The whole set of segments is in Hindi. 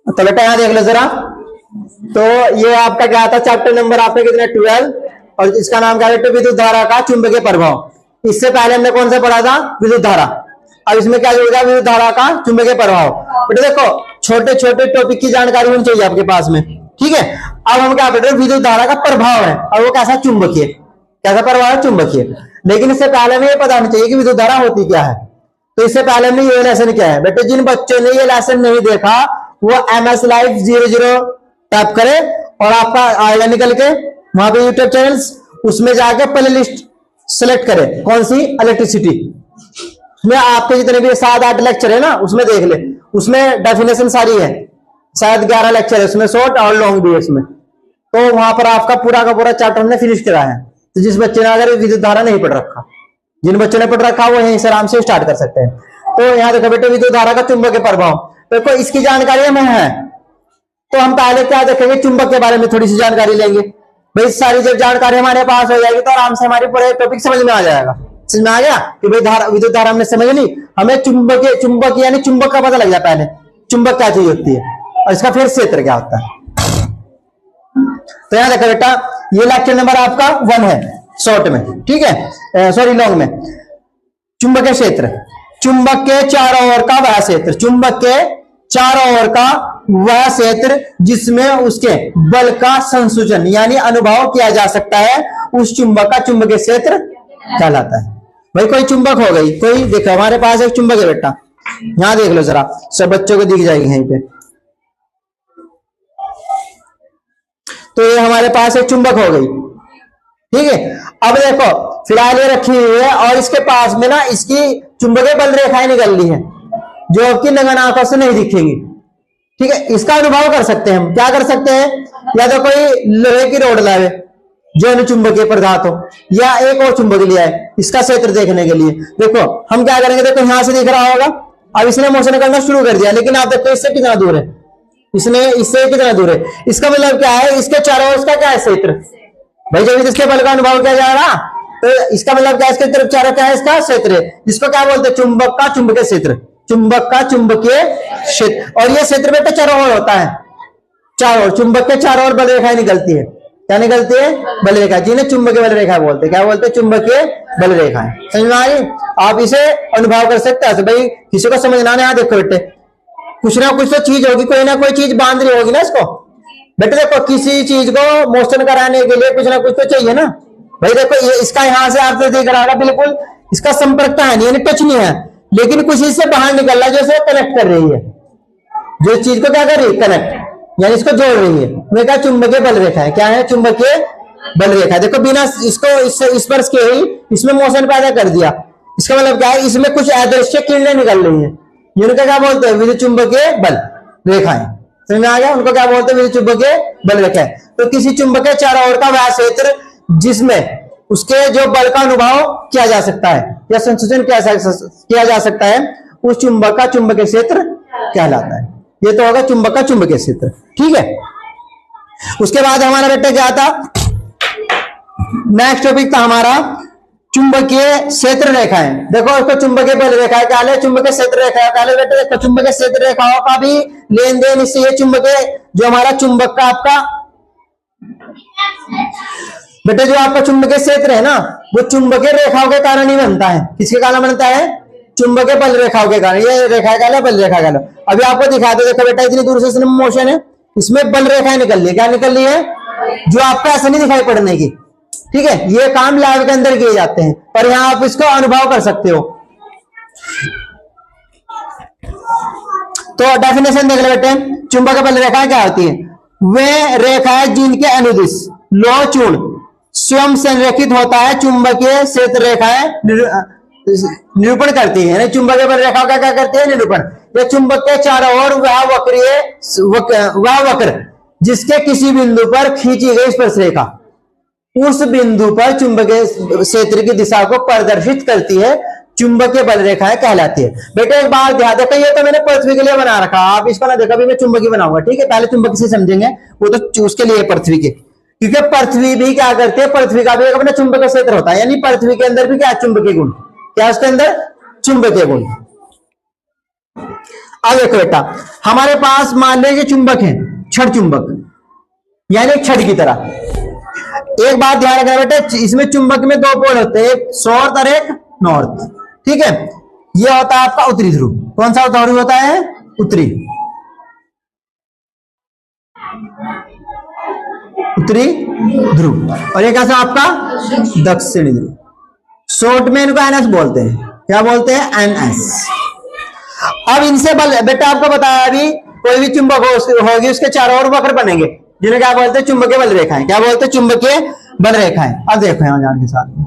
तो बेटा यहां देख लो जरा। तो ये आपका क्या था, चैप्टर नंबर आपका कितना 12, और इसका नाम क्या है, विद्युत धारा का चुंबकीय प्रभाव। इससे पहले हमने कौन सा पढ़ा था, विद्युत धारा। अब इसमें क्या जुड़ेगा, विद्युत धारा का चुंबकीय प्रभाव। बेटा देखो छोटे छोटे टॉपिक की जानकारी होनी चाहिए आपके पास में, ठीक है। अब हम क्या बेटे, विद्युत धारा का प्रभाव है और वो कैसा, चुंबकीय। कैसा प्रभाव है, चुंबकीय। लेकिन इससे पहले हमें ये पता होना चाहिए कि विद्युत धारा होती क्या है। तो इससे पहले हमने ये लेसन क्या है बेटे, जिन बच्चों ने ये लेसन नहीं देखा वो MS लाइव 00 टैप करे और आपका आएगा निकल के वहां पे यूट्यूब चैनल्स, उसमें जाके प्ले लिस्ट सेलेक्ट करे, कौन सी, इलेक्ट्रिसिटी। उसमें आपके जितने भी 7-8 लेक्चर है ना, उसमें देख ले, उसमें डेफिनेशन सारी है, शायद 11 लेक्चर है उसमें, शॉर्ट और लॉन्ग भी है उसमें। तो वहां पर आपका पूरा का पूरा चैप्टर हमने फिनिश करा है। तो जिस बच्चे ने अगर विद्युत धारा नहीं पढ़ रखा, जिन बच्चों ने पढ़ रखा वो यहीं से आराम से स्टार्ट कर सकते हैं। तो यहाँ देखो बेटे, विद्युत धारा का चुंबकीय प्रभाव, देखो इसकी जानकारी हमें है। तो हम पहले क्या देखेंगे, चुंबक के बारे में थोड़ी सी जानकारी लेंगे। भाई सारी जब जानकारी हमारे पास हो जाएगी तो आराम से हमारी पूरे टॉपिक समझ में आ जाएगा। समझ में आ गया कि भाई धारा, विद्युत धारा हमने समझ ली, हमें चुंबक यानी चुंबक का पता लग जाए। पहले चुंबक क्या चीज होती है और इसका फिर क्षेत्र क्या होता है। तो यहां देखो बेटा, ये लेक्चर नंबर आपका 1 है शॉर्ट में, ठीक है, सॉरी लॉन्ग में। चुंबकीय क्षेत्र, चुंबक के चारों ओर का वह क्षेत्र, चुंबक के चारों ओर का वह क्षेत्र जिसमें उसके बल का संसूचन यानी अनुभव किया जा सकता है, उस चुंबक का चुंबकीय क्षेत्र कहलाता है। भाई कोई चुंबक हो गई, कोई देखो हमारे पास एक चुंबक है बेटा, यहां देख लो जरा, सब बच्चों को दिख जाएगी यहीं पे। तो ये हमारे पास एक चुंबक हो गई, ठीक है। अब देखो फिलहाल ये रखी हुई है और इसके पास में ना इसकी चुंबकीय बल रेखाएं निकल रही है जो आपकी नग्न आंखों से नहीं दिखेंगी, ठीक है। इसका अनुभव कर सकते हैं हम, क्या कर सकते हैं, या तो कोई लोहे की रोड लावे जो अनुचुंबकीय पदार्थ हो, या एक और चुंबक लिया है इसका क्षेत्र देखने के लिए। देखो हम क्या करेंगे, देखो यहां से दिख रहा होगा, अब इसने मोशन करना शुरू कर दिया, लेकिन आप देखो इससे कितना दूर है, इससे कितना दूर है। इसका मतलब क्या है, इसके चारों ओर इसका क्या है, क्षेत्र। भाई जब इसके बल का अनुभव किया जा रहा तो इसका मतलब क्या है, इसके तरफ चारों क्या है, इसका क्षेत्र, जिसको क्या बोलते हैं, चुंबक का चुंबकीय क्षेत्र, चुंबक का चुंबकीय क्षेत्र। और ये क्षेत्र बेटा चारों ओर होता है, चारों ओर, चुंबक के चारों ओर बल रेखाएं निकलती है। क्या निकलती है, बल रेखा, जिन्हें चुंबकीय बल रेखा बोलते हैं। क्या बोलते हैं, चुंबकीय बल रेखाएं। समझ में आ रही, आप इसे अनुभव कर सकते हैं। भाई किसी को समझना नहीं, देखो बेटे कुछ ना कुछ तो चीज होगी, कोई ना कोई चीज बांध रही होगी ना इसको। बेटे देखो किसी चीज को मोशन कराने के लिए कुछ ना कुछ तो चाहिए ना। भाई देखो ये इसका यहां से आपसे दिख रहा है, बिल्कुल इसका संपर्क है नहीं, यानी टच नहीं है, लेकिन कुछ इससे बाहर निकल रहा है जो इसे कनेक्ट कर रही है, जो इस चीज को क्या कर रही है, कनेक्ट, यानी इसको जोड़ रही है। वे क्या, चुंबकीय बल रेखा है। क्या है, चुंबकीय बल रेखा। देखो बिना इसको इससे स्पर्श के ही इसमें मोशन पैदा कर दिया, इसका मतलब क्या है, इसमें कुछ अदृश्य किरणें निकल रही है, जिनको क्या बोलते हैं, विद्युत चुंबकीय बल रेखाएं। समझ में आ गया, उनको क्या बोलते हैं, विद्युत चुंबकीय बल रेखा। तो किसी चुंबक के चारों ओर का वह क्षेत्र जिसमें उसके जो बल का अनुभव किया जा सकता है या संसूचन किया जा सकता है, उस चुंबक का चुंबकीय क्षेत्र कहलाता है। ये तो होगा चुंबक का चुंबकीय क्षेत्र, ठीक है। उसके बाद हमारा बेटा क्या था, नेक्स्ट टॉपिक था हमारा चुंबकीय क्षेत्र रेखाएं। देखो इसको चुंबकीय बल रेखा क्या है, चुंबकीय क्षेत्र रेखा क्या है। बेटे देखो चुंबकीय क्षेत्र रेखाओं का भी लेन देन इससे, ये चुंबकीय जो हमारा चुंबक का आपका बेटे जो आपका चुंबकीय क्षेत्र है ना, वो चुंबकीय रेखाओं के कारण ही बनता है। किसके कारण बनता है, चुंबकीय बल रेखाओं के कारण। ये रेखा का लो, बल रेखा का लो। अभी आपको दिखा दो, देखो बेटा इतनी दूर से इसमें मोशन है, इसमें बल रेखाएं निकल रही है। क्या निकल रही है, जो आपको ऐसा नहीं दिखाई पड़ने की, ठीक है। ये काम लैब के अंदर किए जाते हैं, पर यहां आप इसको अनुभव कर सकते हो। तो डेफिनेशन देख लो बेटे, चुंबकीय बल रेखा क्या होती है, वे रेखाएं जिनके अनुदिश लौह चूर्ण स्वयं संरेखित होता है, चुंबकीय क्षेत्र रेखाएं निरूपण करती है। चुंबकीय बल रेखा का क्या करती है, निरूपण। ये चुंबक के चारों ओर वह वक्र जिसके किसी बिंदु पर खींची गई स्पर्श रेखा उस बिंदु पर चुंबकीय क्षेत्र की दिशा को प्रदर्शित करती है, चुंबकीय बल रेखाएं कहलाती है। बेटे एक बार ध्यान देखो, ये तो मैंने पृथ्वी के लिए बना रखा, आप इसको ना देखो, अभी मैं चुंबकीय बनाऊंगा, ठीक है। पहले चुंबक से समझेंगे, वो तो उसके लिए पृथ्वी के, क्योंकि पृथ्वी भी क्या करती है, पृथ्वी का भी एक अपना चुंबकीय क्षेत्र होता है, यानी पृथ्वी के अंदर भी क्या चुंबकीय गुण, क्या उसके अंदर चुंबकीय गुण। अब देखो बेटा, हमारे पास मान लीजिए चुंबक है, छड़ चुंबक, यानी छड़ की तरह। एक बात ध्यान रखना बेटा, इसमें चुंबक में दो पोल होते हैं, एक साउथ और एक नॉर्थ। ठीक है, ये होता है आपका उत्तरी ध्रुव। कौन सा ध्रुव होता है? उत्तरी, उत्तरी ध्रुव। और ये कैसा आपका? दक्षिणी ध्रुव। शॉर्ट में इनको एनएस बोलते हैं। क्या बोलते हैं? एनएस। अब इनसे बेटा आपको बताया अभी, कोई भी चुंबक होगी उसके चारों ओर वक्र बनेंगे, जिन्हें क्या बोलते हैं? चुंबकीय बल रेखाएं। क्या बोलते हैं? चुंबकीय बल रेखाएं। अब देखो यहां ध्यान के साथ में,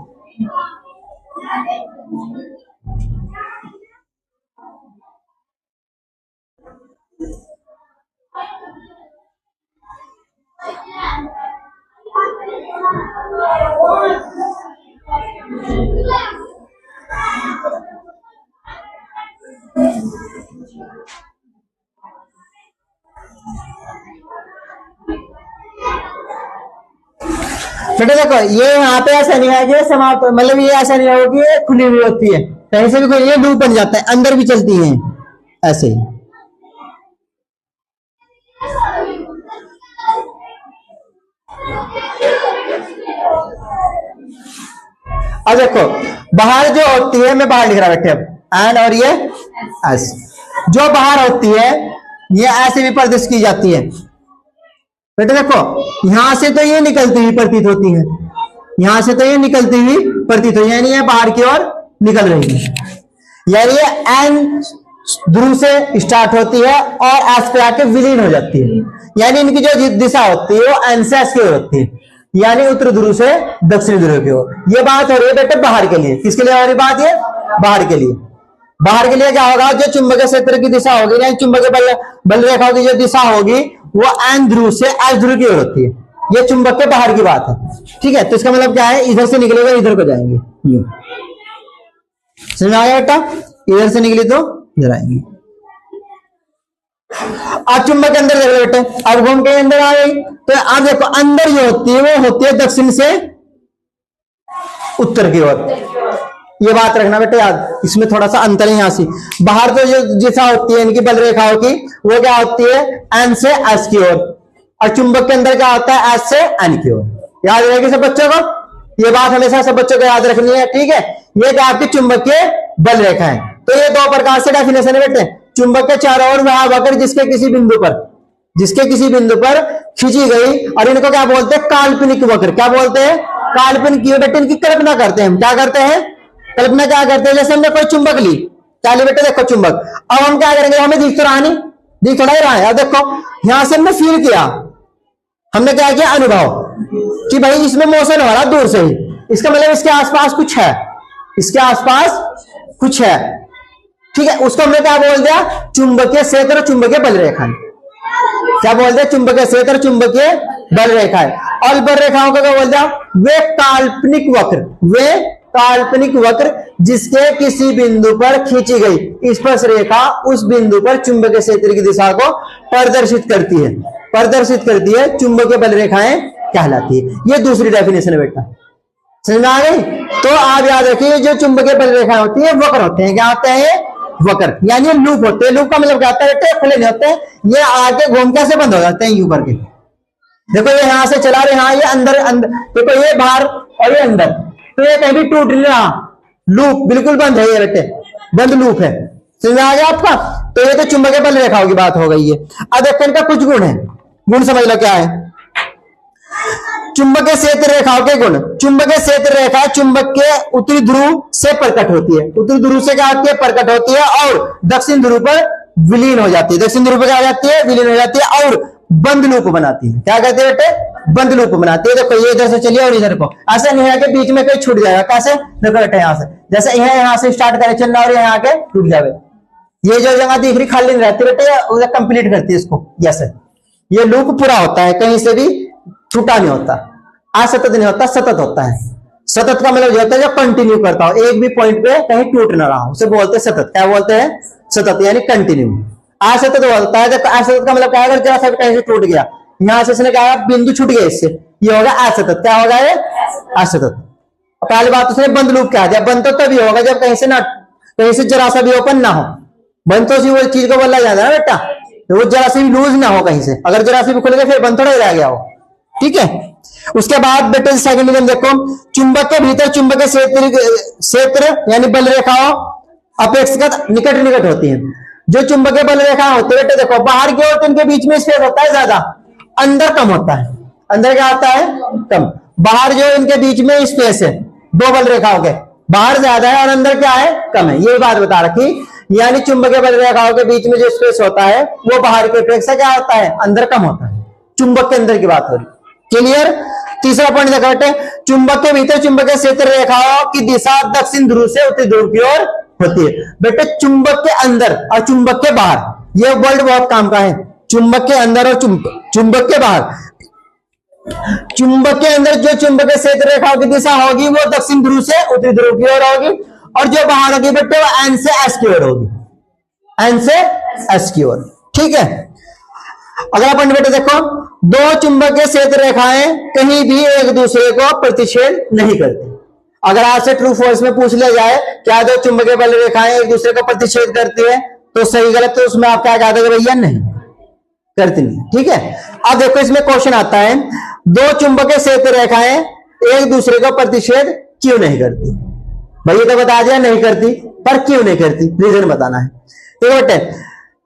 बेटा देखो, ये यहाँ पे ऐसा नहीं है कि समाप्त, मतलब ये ऐसा नहीं होगी ये खुली हुई होती है, कहीं से भी कोई ये लूप बन जाता है, अंदर भी चलती है ऐसे ही। अब देखो, बाहर जो होती है, मैं बाहर लिख रहा बेटे अब, एंड और ये एस, जो बाहर होती है ये ऐसे भी प्रदर्शित की जाती है। बेटे देखो, यहां से तो ये निकलती हुई प्रतीत होती है, यहां से तो ये निकलती हुई प्रतीत होती है, यानी ये बाहर की ओर निकल रही है, यानी ये एन ध्रुव से स्टार्ट होती है और एस पे आके विलीन हो जाती है, यानी इनकी जो दिशा होती है वो एन से एस की ओर होती है, यानी उत्तर ध्रुव से दक्षिणी ध्रुव की ओर। ये बात हो रही है बेटे बाहर के लिए। किसके लिए हो रही बात? ये बाहर के लिए। बाहर के लिए क्या होगा? जो चुंबकीय क्षेत्र की दिशा होगी, यानी चुंबकीय बल रेखाओं की जो दिशा होगी वो एन ध्रुव से एस ध्रुव की ओर होती है। ये चुंबक के बाहर की बात है। ठीक है, तो इसका मतलब क्या है? इधर से निकलेगा इधर को जाएंगे, यूं। समझ में आ गया बेटा? इधर से निकली तो इधर आएंगे। अब चुंबक के अंदर देख लो बेटे, अब घूम के अंदर आ गई, तो अब देखो अंदर जो होती है वो होती है दक्षिण से उत्तर की ओर। ये बात रखना बेटे याद, इसमें थोड़ा सा अंतर है। यहां से बाहर तो जो दिशा होती है इनकी बल रेखाओं की, वो क्या होती है? एन से एस की ओर, और चुंबक के अंदर क्या होता है? एस से एन की ओर। याद रहेगी सब बच्चों को, ये बात हमेशा सब बच्चों को याद रखनी है। ठीक है, ये क्या आपकी चुंबकीय बल रेखा है। तो ये दो प्रकार से डेफिनेशन है बेटे, चुंबक के चारों ओर वह वक्र जिसके किसी बिंदु पर खींची गई, और इनको क्या बोलते हैं? काल्पनिक वक्र। क्या बोलते हैं? काल्पनिक। बेटे इनकी कल्पना करते हैं हम। क्या करते हैं? कल्पना क्या करते हैं? जैसे हमने कोई चुंबक ली, क्या ली बेटे? देखो चुंबक, अब हम क्या करेंगे? हमें दिख तो रहा नहीं, दिख थोड़ा ही रहा है। अब देखो यहां से हमने फील किया, हमने क्या किया? अनुभव कि भाई इसमें मोशन हो रहा दूर से ही, इसका मतलब इसके आसपास कुछ है, इसके आसपास कुछ है। ठीक है, उसको हमने क्या बोल दिया? चुंबकीय क्षेत्र और चुंबकीय बल रेखा। क्या बोल दिया? चुंबकीय क्षेत्र, चुंबकीय बल रेखाएं। और बल रेखाओं को क्या बोल दिया? वे काल्पनिक वक्र, वे काल्पनिक वक्र जिसके किसी बिंदु पर खींची गई स्पर्श रेखा उस बिंदु पर चुंबकीय क्षेत्र की दिशा को प्रदर्शित करती है, चुंबकीय बल रेखाएं कहलाती है। ये दूसरी डेफिनेशन है बेटा, समझ में आ गई? तो आप याद रखिए, जो चुंबकीय बल रेखाएं होती है वक्र होते हैं। क्या होते हैं? वक्र, यानी लूप होते हैं। लूप का मतलब क्या होता है? खुले नहीं होते, ये आगे घूम के से बंद हो जाते हैं यूं करके। देखो ये यहां से चला रहे, हाँ ये अंदर, देखो ये बाहर और ये अंदर, तो ये कहीं भी टूट नहीं रहा, लूप बिल्कुल बंद है, ये बेटे बंद लूप है। समझ में आ गया आपका? तो ये तो चुंबकीय बल रेखाओं की बात हो गई है। अब देखो इनका कुछ गुण है, गुण समझ लो क्या है। चुंबकीय क्षेत्र रेखाओं के गुण। चुंबकीय क्षेत्र रेखा चुंबक के उत्तरी ध्रुव से प्रकट होती है, उत्तरी ध्रुव से क्या होती है? प्रकट होती है, और दक्षिण ध्रुव पर विलीन हो जाती है। दक्षिण ध्रुव पर क्या हो जाती है? विलीन हो जाती है, और बंद लूप बनाती है। क्या कहते हैं बेटे? बंद लूप बनाती है। देखो ये इधर से चलिए और इधर को, ऐसा नहीं है कि बीच में कोई छूट जाएगा। कैसे? देखो बेटे यहां से, जैसे यहां से स्टार्ट करे चलना और यहाँ आके रुक जाए, ये जो जगह दिख रही खाली नहीं रहती बेटे, उसे कंप्लीट करती है इसको। जैसे ये लूप पूरा होता है, कहीं से भी छूटा नहीं होता, असतत नहीं होता, सतत होता है। सतत का मतलब होता है जो कंटिन्यू करता हो, एक भी पॉइंट पे कहीं टूट ना रहा हो, उसे बोलते हैं सतत। क्या बोलते हैं? सतत, यानी कंटिन्यू। असतत बोलता है, असतत का मतलब क्या है? जरा सा कहीं से टूट गया, यहां से इसने क्या बिंदु छूट गया, इससे ये होगा असतत। क्या होगा ये? असतत। पहली बात उसने बंद लूप क्या दिया? बंद तो तभी होगा जब कहीं से ना, कहीं से जरा सा भी ओपन ना हो, बंद तो वो चीज को बोला जाता है ना बेटा, तो वो जरा सी भी लूज ना हो कहीं से, अगर जरा सी भी खुल गया फिर बंद थोड़ा ही रह गया हो। ठीक है, उसके बाद बेटे सेकंड नियम देखो, चुंबक के भीतर चुंबकीय क्षेत्र यानी बल रेखाओं अपेक्षाकृत निकट निकट होती है। जो चुंबकीय बल रेखा होती है बेटे देखो, बाहर की ओर तो इनके बीच में स्पेस होता है ज्यादा, अंदर कम होता है। अंदर क्या होता है? कम। बाहर जो इनके बीच में स्पेस है दो बल रेखाओं के, बाहर ज्यादा है और अंदर क्या है? कम है। ये बात बता रखी, यानी चुंबकीय बल रेखाओं के बीच में जो स्पेस होता है वो बाहर की अपेक्षा क्या होता है? अंदर कम होता है। चुंबक के अंदर की बात हो रही। क्लियर? तीसरा पॉइंट देखो बेटे, चुंबक के भीतर चुंबकीय क्षेत्र रेखाओं की दिशा दक्षिण ध्रुव से उत्तरी ध्रुव की ओर होती है। बेटे चुंबक के अंदर और चुंबक के बाहर, ये वर्ड बहुत काम का है। चुंबक के अंदर और चुंबक के बाहर। चुंबक के अंदर जो चुंबकीय क्षेत्र रेखाओं की दिशा होगी वो दक्षिण ध्रुव से उत्तरी ध्रुव की ओर होगी, और जो बाहर होगी बेटे वो एन से एस की ओर होगी, एन से एस की ओर। ठीक है, अगला पॉइंट बेटे देखो, दो चुंबकीय क्षेत्र रेखाएं कहीं भी एक दूसरे को प्रतिच्छेद नहीं करती। अगर आपसे ट्रू फोर्स में पूछ लिया जाए क्या दो चुंबकीय बल रेखाएं एक दूसरे को प्रतिच्छेद करती है, तो सही गलत तो उसमें आप क्या कह दोगे? भैया नहीं करती नहीं। ठीक है, अब देखो इसमें क्वेश्चन आता है, दो चुंबकीय क्षेत्र रेखाएं एक दूसरे को प्रतिच्छेद क्यों नहीं करती? भैया तो बता दिया नहीं करती, पर क्यों नहीं करती रीजन बताना है। देखो बेटे,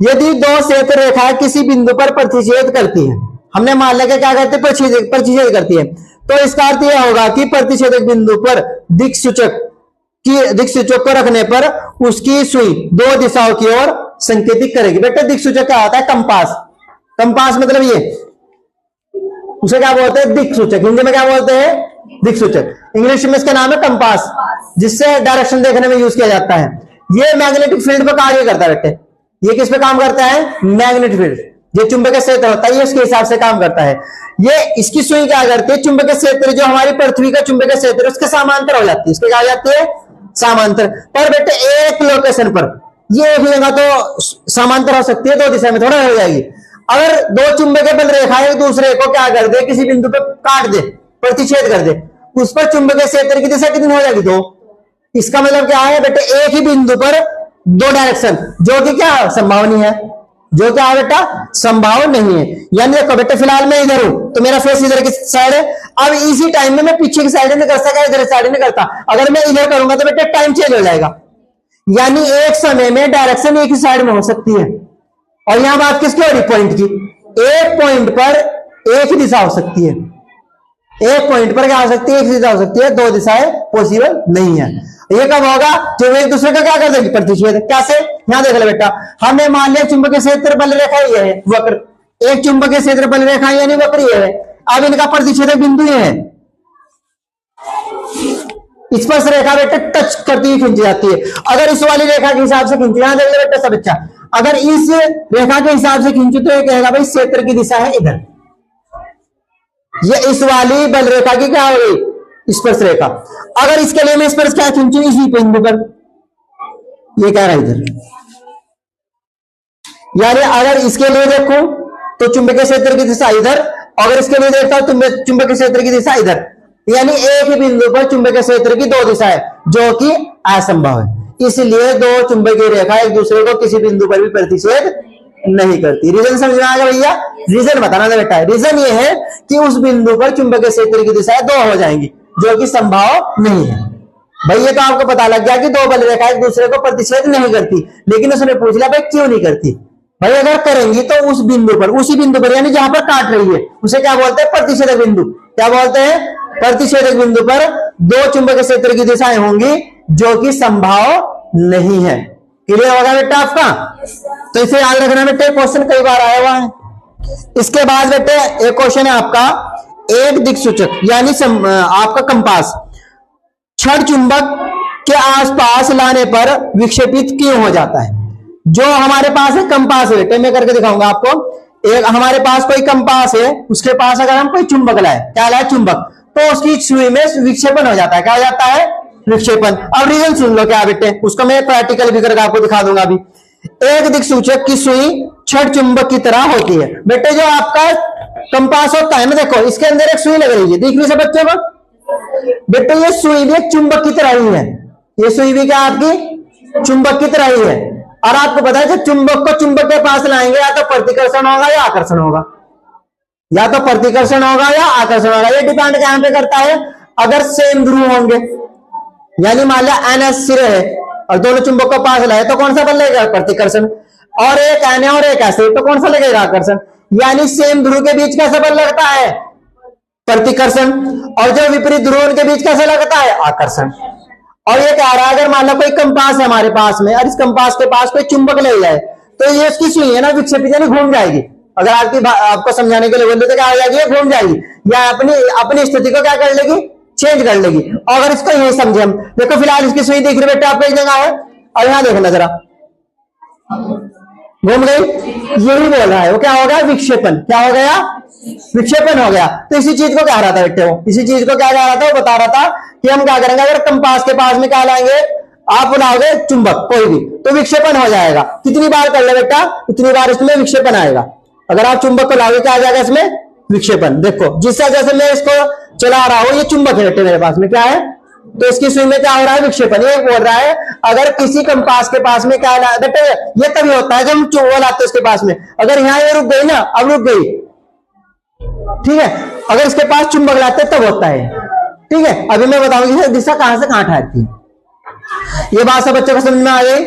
यदि दो क्षेत्र रेखाएं किसी बिंदु पर प्रतिच्छेद करती है, हमने मान लिया क्या करते? प्रतिच्छेद करती है, तो इसका अर्थ यह होगा कि प्रतिच्छेदक बिंदु पर दिक् सूचक को रखने पर उसकी सुई दो दिशाओं की ओर संकेतित करेगी। बेटे दिक् सूचक क्या होता है? कंपास। कंपास मतलब ये, उसे क्या बोलते हैं? दिक् सूचक। हिंदी में क्या बोलते हैं? दिक् सूचक। इंग्लिश में इसका नाम है कंपास, जिससे डायरेक्शन देखने में यूज किया जाता है। ये मैग्नेटिक फील्ड पर कार्य करता है बेटे। ये किस पे काम करता है? Magnetic field. जो चुंबकीय क्षेत्र होता है ये उसके हिसाब से काम करता है। ये इसकी सुई क्या करती है? चुंबकीय क्षेत्र जो हमारी पृथ्वी का चुंबकीय क्षेत्र है उसके समांतर हो जाती है। उसके क्या हो जाती है? समांतर। पर बेटे एक लोकेशन पर, ये एक जगह तो समांतर हो सकती है, दो दिशा में थोड़ा हो जाएगी। अगर दो चुंबकीय बल रेखाएं एक दूसरे को क्या कर दे? किसी बिंदु पे काट दे, प्रतिच्छेद कर दे, उस पर चुंबकीय क्षेत्र की दिशा कितनी हो जाएगी? दो। इसका मतलब क्या है बेटे? एक ही बिंदु पर दो डायरेक्शन, जो कि क्या संभाव नहीं है, जो क्या है बेटा? संभाव नहीं है। यानी देखो बेटे, फिलहाल मैं इधर हूं तो मेरा फेस इधर की साइड है। अब इसी टाइम में मैं पीछे की साइड नहीं कर सकता, इधर साइड नहीं करता। अगर मैं इधर करूंगा तो बेटे टाइम चेंज हो जाएगा। यानी एक समय में डायरेक्शन एक ही साइड में हो सकती है। और यहां बात किसकी हो रही? पॉइंट की। एक पॉइंट पर एक ही दिशा हो सकती है। एक पॉइंट पर क्या हो सकती है? एक दिशा हो सकती है, दो दिशाएं पॉसिबल नहीं है। ये कब होगा? जब एक दूसरे का क्या कर देगी? प्रतिच्छेद। कैसे? यहां देख ले बेटा, हमने मान लिया चुंबकीय क्षेत्र बल रेखा ये है, वक्र। एक चुंबकीय क्षेत्र बल रेखा यानी वक्र ये है। अब इनका प्रतिच्छेदक बिंदु ये है। स्पर्श रेखा बेटा टच करती हुई खींची जाती है। अगर इस वाली रेखा के हिसाब से खींची, यहां देख ले बेटा सब अच्छा, अगर इस रेखा के हिसाब से खींचू तो ये कहेगा भाई क्षेत्र की दिशा है इधर। ये इस वाली बल रेखा की क्या हो गई? स्पर्श रेखा। अगर इसके लिए मैं स्पर्श क्या खींचू? इसी बिंदु पर, ये कह रहा है इधर। यानी अगर इसके लिए देखो तो चुंबकीय क्षेत्र की दिशा इधर, अगर इसके लिए देखता हूं तो चुंबकीय क्षेत्र की दिशा इधर। यानी एक ही बिंदु पर चुंबकीय क्षेत्र की दो दिशाएं, जो कि असंभव है। इसलिए दो चुंबकीय रेखा एक दूसरे को किसी बिंदु पर भी प्रतिच्छेद नहीं करती। रीजन समझ में आ गया भैया? रीजन बताना था बेटा। रीजन ये है कि उस बिंदु पर चुंबकीय क्षेत्र की दिशाएं दो हो जाएंगी, जो कि संभव नहीं है। भाई ये तो आपको पता लग गया कि दो बल रेखा एक दूसरे को प्रतिच्छेद नहीं करती। लेकिन उसने पूछ लिया भाई क्यों नहीं करती? भाई अगर करेंगी तो उस बिंदु पर, उसी बिंदु पर यानी जहां पर काट रही है, उसे क्या बोलते हैं? प्रतिच्छेदक बिंदु। क्या बोलते हैं? प्रतिच्छेदक बिंदु पर दो चुंबकीय क्षेत्र की दिशाएं होंगी जो कि संभव नहीं है। क्लियर होगा बेटा आपका? तो इसे याद रखना बेटे, क्वेश्चन कई बार आया हुआ है। इसके बाद बेटे एक क्वेश्चन है आपका, एक दिक् सूचक यानी आपका कंपास छड़ चुंबक के आसपास लाने पर विक्षेपित क्यों हो जाता है? जो हमारे पास है कंपास है बेटे, मैं करके दिखाऊंगा आपको। एक हमारे पास कोई कंपास है, उसके पास अगर हम कोई चुंबक लाए, क्या लाए? चुंबक, तो उसकी सुई में विक्षेपण हो जाता है। क्या हो जाता है? विक्षेपण। अब रीजन सुन लो क्या बेटे, उसको मैं प्रैक्टिकल भी करके आपको दिखा दूंगा अभी। एक दिक् सूचक की सुई छड़ चुंबक की तरह होती है। बेटे जो आपका कंपास होता है ना, देखो इसके अंदर एक सुई लग रही है, दिख रही है बच्चों को? बेटे ये सुई भी एक चुंबक की तरह ही है। ये सुई भी क्या आपकी? चुंबक की तरह ही है। और आपको पता है जब चुंबक को चुंबक के पास लाएंगे या तो प्रतिकर्षण होगा या आकर्षण होगा, या तो प्रतिकर्षण होगा या आकर्षण होगा। ये डिपेंड कहां पे करता है, अगर सेम ध्रुव होंगे, यानी मान लिया NS सिरे है और दोनों चुंबक को पास लाए तो कौन सा बल लगेगा, प्रतिकर्षण, और एक N है और एक S है तो कौन सा लगेगा, आकर्षण। यानी सेम ध्रुव के बीच कैसा बल लगता है, प्रतिकर्षण, और जो विपरीत ध्रुव के बीच कैसा लगता है, आकर्षण। और ये कह रहा है अगर मान लो कोई कंपास है हमारे पास में और इस कंपास के पास कोई चुंबक ले जाए तो ये उसकी सुई है ना विक्षेपित यानी घूम जाएगी। अगर आपको समझाने के लिए बोलते तो क्या हो जाएगी, घूम जाएगी या अपनी स्थिति को क्या कर लेगी, चेंज कर लेगी। और अगर इसको यही समझे हम, देखो फिलहाल इसकी सुई दिख रही बेटा आपको एक जगह है और यहां देखना जरा, घूम गई, यही बोल रहा है वो क्या हो गया, विक्षेपन। क्या हो गया, विक्षेपन हो गया। तो इसी चीज को कह रहा था बेटे, वो इसी चीज को क्या कह रहा था, वो बता रहा था कि हम क्या करेंगे, अगर कंपास के पास में क्या लाएंगे, आप बुलाओगे चुंबक कोई भी तो विक्षेपन हो जाएगा। कितनी बार कर ले बेटा, उतनी बार इसमें विक्षेपन आएगा। अगर आप चुंबक को लाओगे क्या आ जाएगा इसमें, विक्षेपन। देखो जिस जैसे मैं इसको चला रहा हूं, ये चुंबक है बेटे मेरे पास में, क्या है, तो इसकी सुई में क्या हो रहा है, विक्षेपन। ये बोल रहा है अगर किसी कंपास के पास में क्या बेटे, ये तभी होता है जब हम चुंबक लाते हैं उसके पास में। अगर यहाँ ये रुक गई ना, अब रुक गई, ठीक है, अगर इसके पास चुंबक लाते तब होता है, ठीक है। अभी मैं बताऊंगी दिशा कहां से कहां ठहरती है। ये बात सब बच्चों को समझ में आ गई।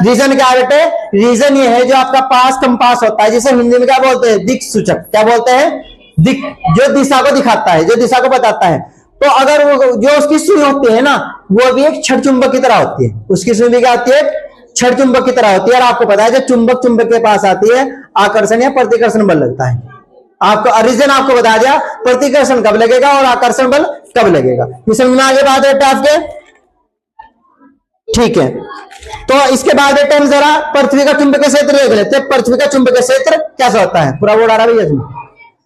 रीजन क्या है बेटे, रीजन ये है जो आपका पास कंपास होता है, जिसे हिंदी में क्या बोलते हैं, दिक् सूचक। क्या बोलते हैं, दिक्, जो दिशा को दिखाता है, जो दिशा को बताता है। तो अगर वो जो उसकी सुई होती है ना, वो भी एक छड़ चुंबक की तरह होती है। उसकी सुई भी क्या होती है, छड़ चुंबक की तरह होती है। और आपको पता है जब चुंबक चुंबक के पास आती है, आकर्षण या प्रतिकर्षण बल लगता है। आपको रीजन आपको बता दिया, प्रतिकर्षण कब लगेगा और आकर्षण बल कब लगेगा। ये समझ में आगे बात है आपके, ठीक है। तो इसके बाद बेटे हम जरा पृथ्वी का चुंबकीय क्षेत्र देख लेते हैं। पृथ्वी का चुंबकीय क्षेत्र कैसा होता है, पूरा बोर्ड आ रहा है भैया इसमें,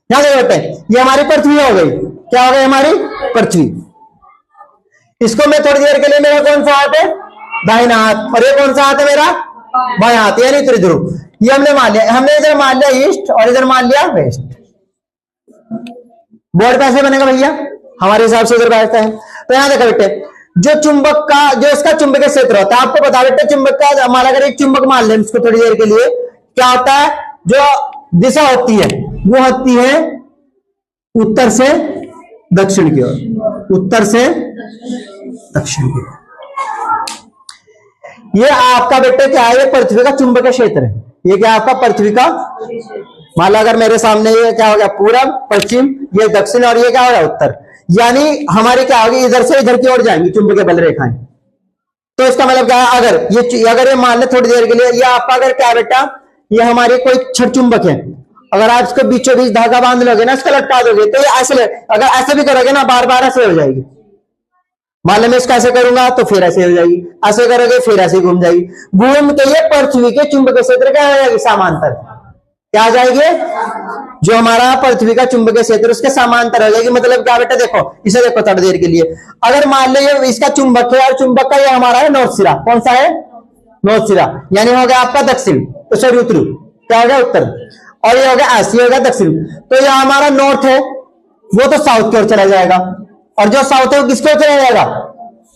ध्यान देते बेटे। ये हमारी पृथ्वी हो गई, क्या हो गई हमारी पृथ्वी। इसको मैं थोड़ी देर के लिए, मेरा कौन सा हाथ है, दाहिना हाथ, और ये कौन सा हाथ है मेरा, बायां हाथ, यानी त्रिध्रुव। ये हमने मान लिया, हमने इधर मान लिया ईस्ट और इधर मान लिया वेस्ट। बोर्ड कैसे बनेगा भैया, हमारे हिसाब से इधर बैठता है। तो यहां देखो बेटे, जो चुंबक का, जो इसका चुंबकीय क्षेत्र होता है, आपको बता बेटे चुंबक का, हमारा अगर एक चुंबक मान लें इसको थोड़ी देर के लिए, क्या होता है, जो दिशा होती है वो होती है उत्तर से दक्षिण की ओर, उत्तर से दक्षिण की ओर। ये आपका बेटे क्या है, ये पृथ्वी का चुंबकीय क्षेत्र है। ये क्या आपका पृथ्वी का, मान लो अगर मेरे सामने ये क्या हो गया, पूरब पश्चिम, ये दक्षिण, और ये क्या हो गया, उत्तर। यानी हमारी क्या होगी, इधर से इधर की ओर जाएंगी चुंबकीय बल रेखाएं। तो इसका मतलब क्या है, अगर ये मान ले थोड़ी देर के लिए, ये आपका अगर क्या बेटा, ये हमारी कोई छड़ चुंबक है, अगर आप इसको बीचों बीच धागा बांध लोगे ना, इसको लटका दोगे, तो ये ऐसे, अगर ऐसे भी करोगे ना, बार बार ऐसे हो जाएगी। मान लो मैं इसको ऐसे करूंगा तो फिर ऐसे हो जाएगी, ऐसे करोगे फिर ऐसे घूम जाएगी। घूम के ये पृथ्वी के चुंबकीय क्षेत्र क्या हो जाएगी, समांतर। क्या आ जाएगी, जो हमारा पृथ्वी का चुंबकीय क्षेत्र उसके समांतर हो जाएगी। मतलब क्या बेटा, देखो इसे देखो थोड़ी देर के लिए, अगर मान लो ये इसका चुंबक है और चुंबक का ये हमारा है नॉर्थ सिरा, कौन सा है, नॉर्थ सिरा, यानी हो गया आपका दक्षिण, तो सॉरी उत्तर, क्या हो गया, उत्तर, और ये हो गया ऐसी, हो गया दक्षिण। तो ये हमारा नॉर्थ है, वो तो साउथ की ओर चला जाएगा, और जो साउथ है वो किसके ओर चला जाएगा,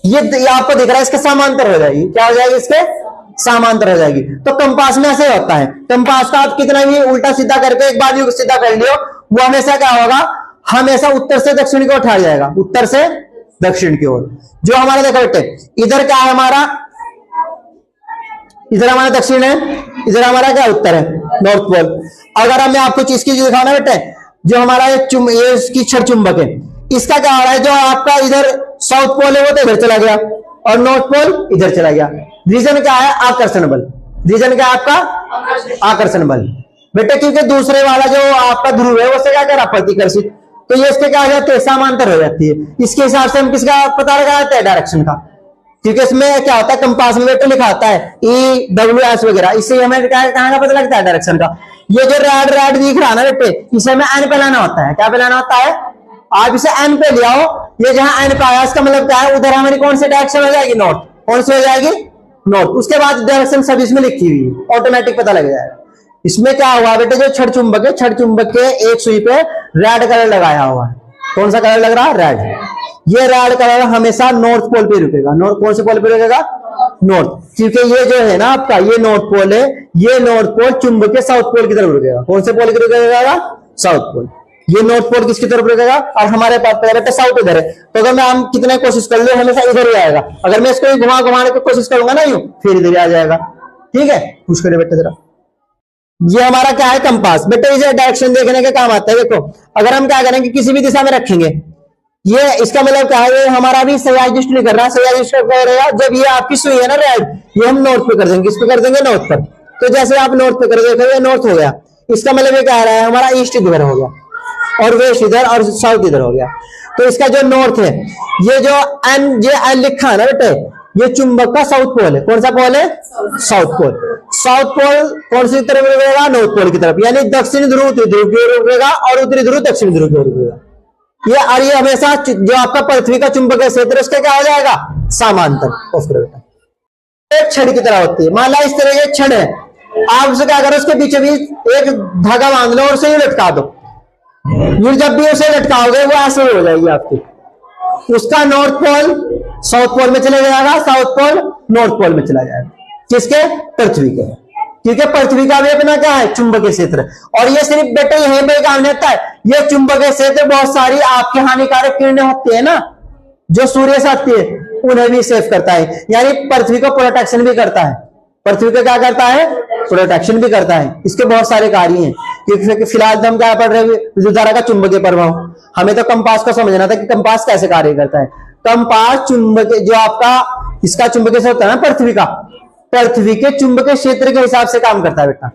ये आपको दिख रहा है इसके समांतर हो जाएगी। क्या हो जाएगी, इसके समांतर हो जाएगी। तो कंपास में ऐसे होता है, कंपास का आप कितना भी उल्टा सीधा करके एक बार भी सीधा कर लियो, वो हमेशा क्या होगा, हमेशा उत्तर से दक्षिण की ओर ठहर जाएगा, उत्तर से दक्षिण की ओर। जो हमारा देखो बेटे, इधर क्या है हमारा, इधर हमारा दक्षिण है, इधर हमारा क्या उत्तर है, नॉर्थ पोल। अगर हमें आपको चीज की दिखाना बेटे, जो हमारा ये इसकी छड़ चुंबक है, इसका क्या हो रहा है, जो आपका इधर साउथ पोल है वो तो इधर चला गया और नॉर्थ पोल इधर चला गया। रीजन क्या है, आकर्षण बल। रीजन क्या है आपका, आकर्षण बल बेटे, क्योंकि दूसरे वाला जो आपका ध्रुव है वो से क्या कर रहा, प्रतिकर्षित, तो ये इसके क्या हो जाते हैं, समांतर हो जाती है। इसके हिसाब से हम किसका पता लगाते हैं, डायरेक्शन का, क्योंकि इसमें क्या होता है, कंपास में बेटे लिखा होता है EWS वगैरह, इससे हमें कहां का पता लगता है, डायरेक्शन का। ये जो रेड दिख रहा है ना बेटे, इसे हमें एन पे लाना होता है। क्या पे लाना होता है, आप इसे एन पे ले आओ, ये जहां एन पे आया इसका मतलब क्या है, उधर हमारी कौन सी डायरेक्शन हो जाएगी, नॉर्थ। कौन सी हो जाएगी, नॉर्थ। उसके बाद डायरेक्शन सब इसमें लिखी हुई है, ऑटोमेटिक पता लग जाएगा। इसमें क्या हुआ बेटे, जो छड़ चुंबक है, छड़ चुंबक के एक सुई पे रेड कलर लगाया हुआ है। कौन सा कलर लग रहा है, रेड। ये रेड कलर हमेशा नॉर्थ पोल पे रुकेगा। कौन से पोल पे रुकेगा, नॉर्थ, क्योंकि ये जो है ना आपका ये नॉर्थ पोल है, ये नॉर्थ पोल चुंबक के साउथ पोल की तरफ रुकेगा। कौन से पोल की तरफ रुकेगा? South pole. ये नॉर्थ पोल किसकी तरफ रुकेगा? और हमारे पास पहले साउथ इधर है, तो अगर मैं हम कितने कोशिश कर ले हमेशा इधर ही आएगा। अगर मैं इसको घुमाने की कोशिश करूंगा ना यूं, फिर इधर आ जाएगा। ठीक है, पूछ करिए बेटे जरा। ये हमारा क्या है? कंपास। बेटे इसे डायरेक्शन देखने के काम आता है। देखो अगर हम क्या करेंगे, किसी भी दिशा में रखेंगे, ये इसका मतलब क्या है? ये हमारा भी सही एडजस्ट नहीं कर रहा। सही एडजस्ट कर रहा है जब ये आपकी सुई है ना रेड, ये हम नॉर्थ पे कर देंगे। किस पे कर देंगे? नॉर्थ पर। तो जैसे आप नॉर्थ पे कर देखो, ये नॉर्थ हो गया। इसका मतलब ये क्या रहा है? हमारा ईस्ट इधर हो गया और वेस्ट इधर और साउथ इधर हो गया। तो इसका जो नॉर्थ है, ये जो एन लिखा है ना बेटे, ये चुंबक का साउथ पोल है। कौन सा पोल है? South pole. साउथ पोल कौन सी तरफ रुकेगा? नॉर्थ पोल की तरफ, यानी दक्षिण ध्रुव उत्तरी ध्रुव की ओर रुकेगा और उत्तरी ध्रुव दक्षिण ध्रुव की ओर रुकेगा। ये और ये हमेशा जो आपका पृथ्वी का चुंबकीय क्षेत्र उसका क्या हो जाएगा? समांतर। एक छड़ की तरह होती है। मान ला इस तरह के छड़ है, आप उसे क्या करो, उसके बीच बीच एक धागा बांध लो और उसे लटका दो। जब भी उसे लटकाओगे वो ऐसे हो जाएगी आपकी। उसका नॉर्थ पोल साउथ पोल में चले जाएगा, साउथ पोल नॉर्थ पोल में चला जाएगा। किसके? पृथ्वी के। क्योंकि पृथ्वी का भी अपना क्या है? चुंबकीय क्षेत्र। और ये सिर्फ बेटे यहीं पे काम नहीं होता है, ये चुंबकीय क्षेत्र बहुत सारी आपकी हानिकारक किरणें होती है ना, जो सूर्य से आती है, उन्हें भी सेव करता है। यानी पृथ्वी को प्रोटेक्शन भी करता है। पृथ्वी को क्या करता है? प्रोटेक्शन भी करता है। इसके बहुत सारे कार्य हैं। क्योंकि फिलहाल हम क्या पढ़ रहे हैं? विद्युत धारा का चुंबकीय प्रभाव। हमें तो कंपास को समझना था कि कंपास कैसे कार्य करता है। कंपास चुंबकीय जो आपका इसका चुंबकीय क्षेत्र होता है ना पृथ्वी का, पृथ्वी के चुंबकीय क्षेत्र के हिसाब से काम करता है बेटा।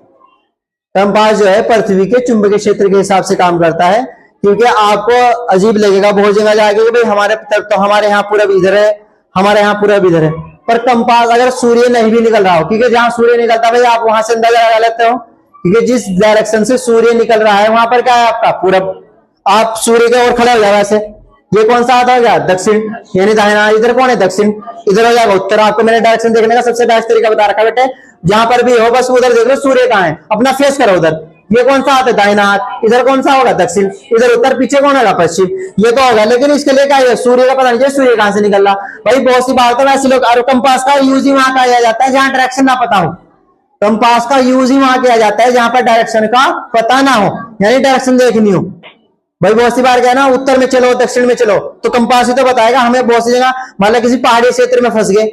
कंपास जो है पृथ्वी के चुंबकीय क्षेत्र के हिसाब से काम करता है। क्योंकि आपको अजीब लगेगा बहुत जगह जाएगा कि भाई हमारे तरफ तो हमारे यहाँ पूरब इधर है, हमारे यहाँ पूरब इधर है, पर कंपास अगर सूर्य नहीं भी निकल रहा हो, क्योंकि जहां सूर्य निकलता है आप वहां से अंदाजा लगा लेते हो, क्योंकि जिस डायरेक्शन से सूर्य निकल रहा है वहां पर क्या है आपका? पूरब। आप सूर्य के ओर खड़े हो जाएगा ऐसे, ये कौन सा आता हो गया? दक्षिण, यानी दाहिना। इधर कौन है? दक्षिण। इधर हो जाएगा उत्तर। आपको मैंने डायरेक्शन देखने का सबसे बेस्ट तरीका बता रखा बेटे, जहां पर भी हो बस उधर देख लो सूर्य कहाँ है, अपना फेस करो उधर। ये कौन सा आता है? दाहिना हाथ। इधर कौन सा होगा? दक्षिण। इधर उत्तर, पीछे कौन होगा? पश्चिम। ये तो होगा, लेकिन इसके लिए क्या है? सूर्य का पता नहीं सूर्य कहां से निकल रहा। भाई बहुत सी बात है वैसे लोग, और कंपास का यूज ही वहां किया जाता है जहां डायरेक्शन ना पता हो। कंपास का यूज ही वहां किया जाता है जहां पर डायरेक्शन का पता ना हो, यानी डायरेक्शन देखनी हो। भाई बहुत सी बार क्या है ना, उत्तर में चलो दक्षिण में चलो, तो कंपास ही तो बताएगा हमें। बहुत सी जगह मान लो किसी पहाड़ी क्षेत्र में फंस गए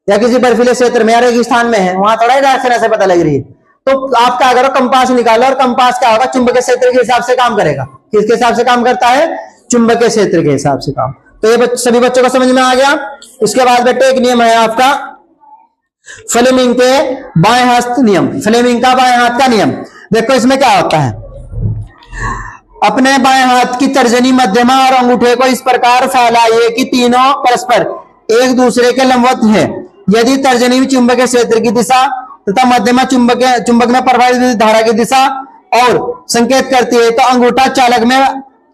या किसी बर्फीले क्षेत्र में या रेगिस्तान में है, वहां थोड़ा डायरेक्शन ऐसे पता लग रही है, तो आप क्या करो? कंपास निकालो। और कंपास क्या होगा? चुंबकीय क्षेत्र के हिसाब से काम करेगा। किसके हिसाब से काम करता है? चुंबकीय क्षेत्र के हिसाब से काम। तो ये सभी बच्चों को समझ में आ गया। इसके बाद बेटे एक नियम है आपका फ्लेमिंग के बाएं हस्त नियम। फ्लेमिंग का बाएं हाथ का नियम। देखो इसमें क्या होता है, अपने बाएं हाथ की तर्जनी, मध्यमा और अंगूठे को इस प्रकार फैलाइए कि तीनों परस्पर एक दूसरे के लंबवत है। यदि तर्जनी चुंबकीय क्षेत्र की दिशा तथा मध्यमा चुंबक में प्रवाहित धारा की दिशा और संकेत करती है, तो अंगूठा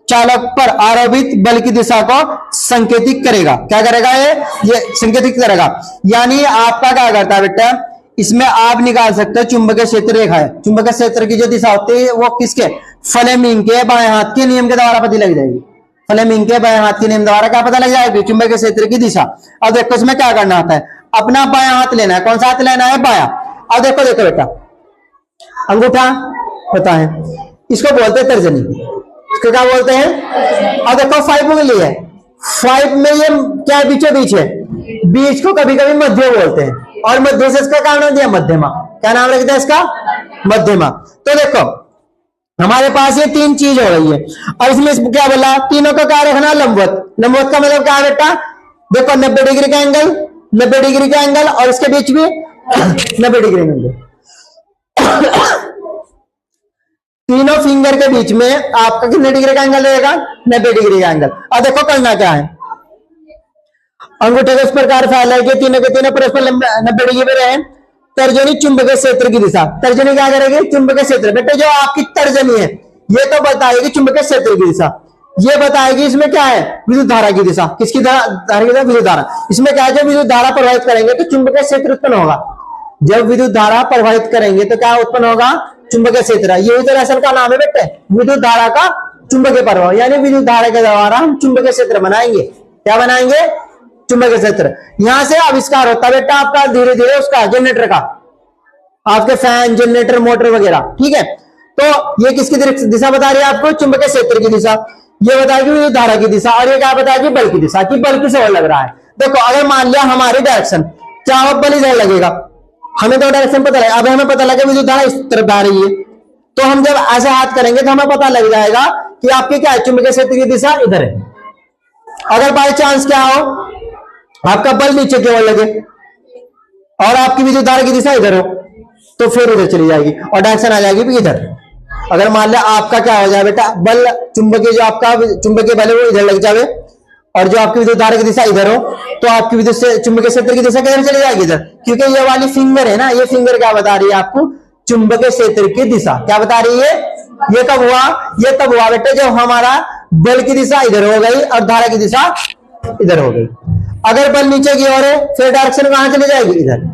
चालक पर आरोपित बल की दिशा को संकेतित करेगा। क्या करेगा? ये संकेतित करेगा। यानी आपका क्या करता है बेटा, इसमें आप निकाल सकते हो चुंबकीय क्षेत्र रेखा है। चुंबकीय क्षेत्र की जो दिशा होती है वो किसके? फ्लेमिंग के बाएं हाथ के नियम के द्वारा पता लग जाएगी। फ्लेमिंग के बाएं हाथ के नियम द्वारा क्या पता लग जाएगी? चुंबकीय क्षेत्र की दिशा। अब देखो इसमें क्या करना होता है, अपना बायां हाथ लेना है। कौन सा हाथ लेना है? बायां। अब देखो देखो बेटा, अंगूठा होता है, इसको बोलते हैं तर्जनी। इसको क्या बोलते हैं? अब देखो 5 उंगली है, 5 में ये क्या बीचों बीच है? बीच को कभी कभी मध्य बोलते हैं, और मध्य से इसका क्या नाम दिया? मध्यमा। क्या नाम रखते हैं इसका? मध्यमा। तो देखो हमारे पास ये 3 चीज हो रही है, और इसमें क्या बोला? तीनों का क्या रखना? लंबवत। लंबवत का मतलब क्या है बेटा? देखो 90 डिग्री का एंगल, 90 डिग्री का एंगल, और इसके बीच भी 90 डिग्री एंगल। तीनों फिंगर के बीच में आपका कितने डिग्री का एंगल रहेगा? 90 डिग्री का एंगल। अब देखो करना क्या है, अंगूठे को इस प्रकार फैलाए कि तीनों के तीनों परस्पर 90 डिग्री पे रहे। तर्जनी चुंबकीय क्षेत्र की दिशा। तर्जनी क्या करेगी? चुंबकीय क्षेत्र। बेटे जो आपकी तर्जनी है ये तो बताएगी चुंबकीय क्षेत्र की दिशा, ये बताएगी इसमें क्या है? विद्युत धारा की दिशा। किसकी धारा की दिशा? विद्युत धारा। इसमें क्या है? जब विद्युत धारा प्रवाहित करेंगे तो चुंबकीय क्षेत्र उत्पन्न होगा। जब विद्युत धारा प्रवाहित करेंगे तो क्या उत्पन्न होगा? चुंबकीय क्षेत्र। यही तो दरअसल का नाम है बेटे, विद्युत धारा का चुंबकीय प्रभाव। यानी विद्युत धारा के द्वारा हम चुंबकीय क्षेत्र बनाएंगे। क्या बनाएंगे? चुंबकीय क्षेत्र। यहां से आविष्कार होता है बेटा आपका धीरे धीरे उसका जनरेटर का, आपके फैन, जनरेटर, मोटर वगैरह। ठीक है, तो ये किसकी दिशा बता रही है आपको? चुंबकीय क्षेत्र की दिशा। ये बताएगी विद्युत धारा की दिशा, और ये क्या बताएगी? बल की दिशा, कि बल किस ओर लग रहा है। देखो अगर मान लिया हमारी डायरेक्शन, क्या बल इधर लगेगा, हमें तो डायरेक्शन पता लगा, अब हमें पता लगा विद्युत धारा इस तरफ आ रही है, तो हम जब ऐसे हाथ करेंगे तो हमें पता लग जाएगा कि आपकी क्या है, चुंबकीय क्षेत्र की दिशा इधर है। अगर बाय चांस क्या हो, आपका बल नीचे की ओर लगे और आपकी विद्युत धारा की दिशा इधर हो, तो फिर उधर चली जाएगी और डायरेक्शन आ जाएगी भी इधर। अगर मान लिया आपका क्या हो जाए बेटा, बल चुंबकीय, जो आपका चुंबकीय बल है वो इधर लग जाए और जो आपकी विद्युत धारा की दिशा इधर हो, तो आपकी विद्युत से चुंबकीय क्षेत्र की दिशा किधर चली जाएगी? इधर। क्योंकि ये वाली फिंगर है ना, ये फिंगर क्या बता रही है आपको? चुंबकीय क्षेत्र की दिशा। क्या बता रही है? ये कब हुआ? ये तब हुआ बेटे जब हमारा बल की दिशा इधर हो गई और धारा की दिशा इधर हो गई। अगर बल नीचे की ओर है फिर डायरेक्शन कहां चली जाएगी? इधर।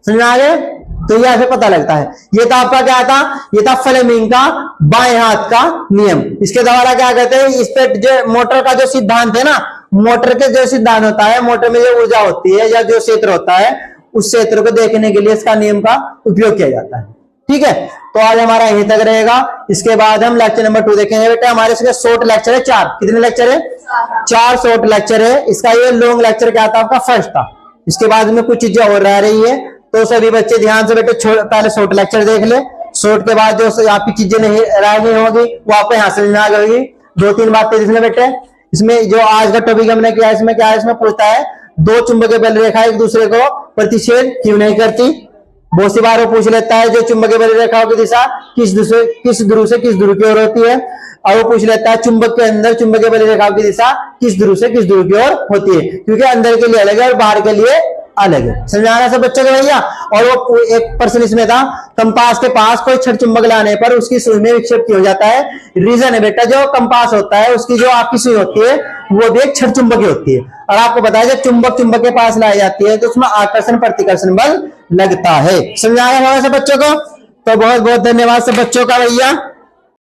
समझ आ गए? तो ये ऐसे पता लगता है। ये तो आपका क्या था? ये था फ्लेमिंग का बाएं हाथ का नियम। इसके द्वारा क्या कहते हैं, इस पे जो मोटर का जो सिद्धांत है ना, मोटर के जो सिद्धांत होता है, मोटर में जो ऊर्जा होती है या जो क्षेत्र होता है, उस क्षेत्र को देखने के लिए इसका नियम का उपयोग किया जाता है। ठीक है, तो आज हमारा यहीं तक रहेगा। इसके बाद हम लेक्चर नंबर 2 देखेंगे बेटा। हमारे इसके शॉर्ट लेक्चर है 4। कितने लेक्चर है? 4 शॉर्ट लेक्चर है। इसका ये लॉन्ग लेक्चर क्या था आपका? फर्स्ट था। इसके बाद में कुछ चीजें और रह रही है, तो सभी बच्चे ध्यान से बेटे पहले शॉर्ट लेक्चर देख ले। शॉर्ट के बाद जो आपकी चीजें नहीं रह होगी वो आपको यहाँ समझ में आ जाएगी। 2-3 बातें इसमें बेटे, इसमें जो आज का टॉपिक हमने किया, इसमें क्या है, इसमें पूछता है दो चुंबकीय बल रेखा एक दूसरे को प्रतिच्छेद क्यों नहीं करती। बहुत सी बार वो पूछ लेता है जो चुंबकीय बल रेखाओं की दिशा किस ध्रुव से किस ध्रुव की ओर होती है, और वो पूछ लेता है चुंबक के अंदर चुंबकीय बल रेखाओं की दिशा किस ध्रुव से किस ध्रुव की ओर होती है, क्योंकि अंदर के लिए अलग है और बाहर के लिए अलग है। समझ आ रहा है सब बच्चों को भैया? और वो एक प्रश्न इसमें था, कंपास के पास कोई छड़ चुंबक लाने पर उसकी सुई में विक्षेप क्यों हो जाता है? रीजन है बेटा, जो कंपास होता है उसकी जो आपकी सुई होती है वो भी एक छड़ चुंबक होती है, और आपको बताया जब चुंबक के पास लाई जाती है तो उसमें आकर्षण प्रतिकर्षण बल लगता है। समझ आया हमारे सब बच्चों को? तो बहुत बहुत धन्यवाद सब बच्चों का भैया।